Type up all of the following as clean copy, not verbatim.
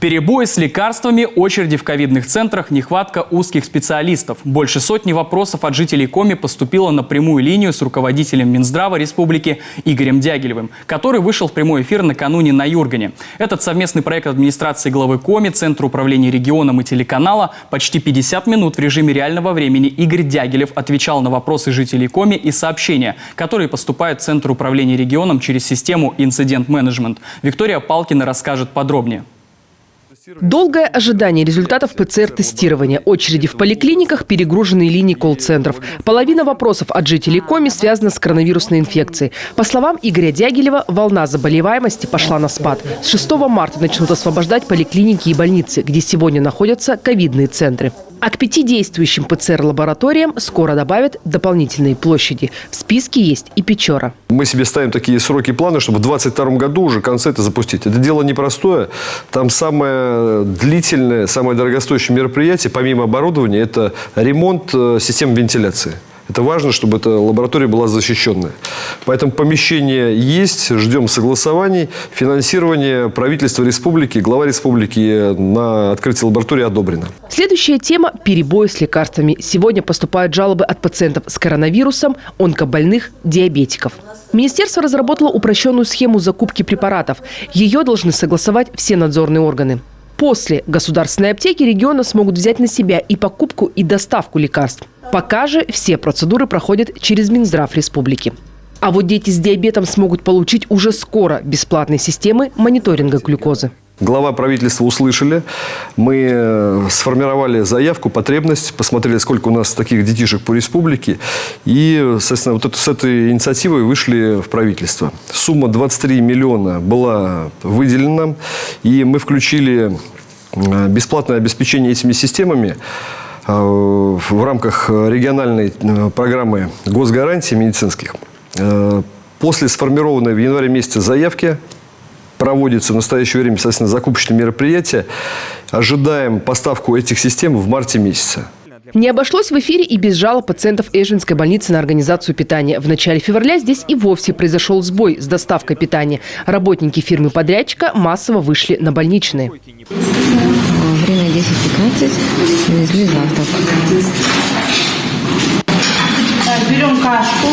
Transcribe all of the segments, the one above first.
Перебои с лекарствами, очереди в ковидных центрах, нехватка узких специалистов. Больше сотни вопросов от жителей Коми поступило на прямую линию с руководителем Минздрава республики Игорем Дягилевым, который вышел в прямой эфир накануне на Юргане. Этот совместный проект администрации главы Коми, Центра управления регионом и телеканала почти 50 минут в режиме реального времени Игорь Дягилев отвечал на вопросы жителей Коми и сообщения, которые поступают в Центр управления регионом через систему инцидент-менеджмент. Виктория Палкина расскажет подробнее. Долгое ожидание результатов ПЦР-тестирования, очереди в поликлиниках, перегруженные линии колл-центров. Половина вопросов от жителей Коми связана с коронавирусной инфекцией. По словам Игоря Дягилева, волна заболеваемости пошла на спад. С 6 марта начнут освобождать поликлиники и больницы, где сегодня находятся ковидные центры. А к 5 действующим ПЦР-лабораториям скоро добавят дополнительные площади. В списке есть и Печора. Мы себе ставим такие сроки и планы, чтобы в 2022 году уже конце это запустить. Это дело непростое. Там самое длительное, самое дорогостоящее мероприятие, помимо оборудования, это ремонт системы вентиляции. Это важно, чтобы эта лаборатория была защищенная. Поэтому помещение есть, ждем согласований. Финансирование правительства республики, глава республики на открытие лаборатории одобрено. Следующая тема – перебои с лекарствами. Сегодня поступают жалобы от пациентов с коронавирусом, онкобольных, диабетиков. Министерство разработало упрощенную схему закупки препаратов. Ее должны согласовать все надзорные органы. После государственные аптеки региона смогут взять на себя и покупку, и доставку лекарств. Пока же все процедуры проходят через Минздрав республики. А вот дети с диабетом смогут получить уже скоро бесплатные системы мониторинга глюкозы. Глава правительства услышали. Мы сформировали заявку, потребность, посмотрели, сколько у нас таких детишек по республике. И, соответственно, с этой инициативой вышли в правительство. Сумма 23 миллиона была выделена. И мы включили бесплатное обеспечение этими системами в рамках региональной программы госгарантий медицинских. После сформированной в январе месяце заявки проводится в настоящее время, соответственно, закупочные мероприятия. Ожидаем поставку этих систем в марте месяце. Не обошлось в эфире и без жалоб пациентов Эжинской больницы на организацию питания. В начале февраля здесь и вовсе произошел сбой с доставкой питания. Работники фирмы-подрядчика массово вышли на больничные. Время 10:15. Привезли завтрак. Так, берем кашку.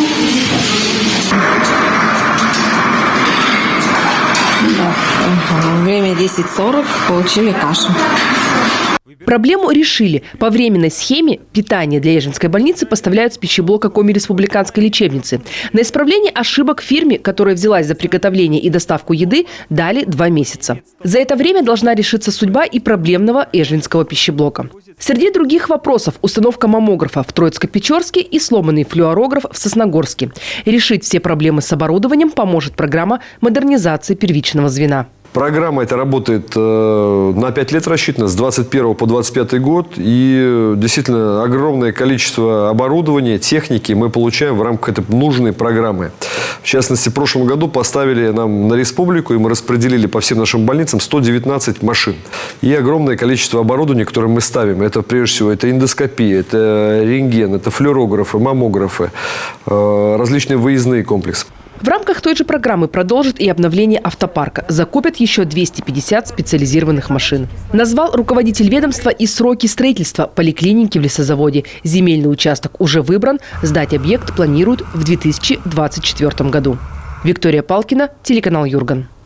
Время 10:40. Получили кашу. Проблему решили. По временной схеме питание для Эжинской больницы поставляют с пищеблока Коми республиканской лечебницы. На исправление ошибок фирме, которая взялась за приготовление и доставку еды, дали 2 месяца. За это время должна решиться судьба и проблемного Эжинского пищеблока. Среди других вопросов – установка маммографа в Троицко-Печорске и сломанный флюорограф в Сосногорске. Решить все проблемы с оборудованием поможет программа модернизации первичного звена. Программа эта работает на 5 лет рассчитана, с 21 по 25 год. И действительно огромное количество оборудования, техники мы получаем в рамках этой нужной программы. В частности, в прошлом году поставили нам на республику, и мы распределили по всем нашим больницам 119 машин. И огромное количество оборудования, которое мы ставим. Это прежде всего это эндоскопия, это рентген, это флюорографы, маммографы, различные выездные комплексы. В рамках той же программы продолжит и обновление автопарка. Закупят еще 250 специализированных машин. Назвал руководитель ведомства и сроки строительства поликлиники в лесозаводе. Земельный участок уже выбран. Сдать объект планируют в 2024 году. Виктория Палкина, телеканал Юрган.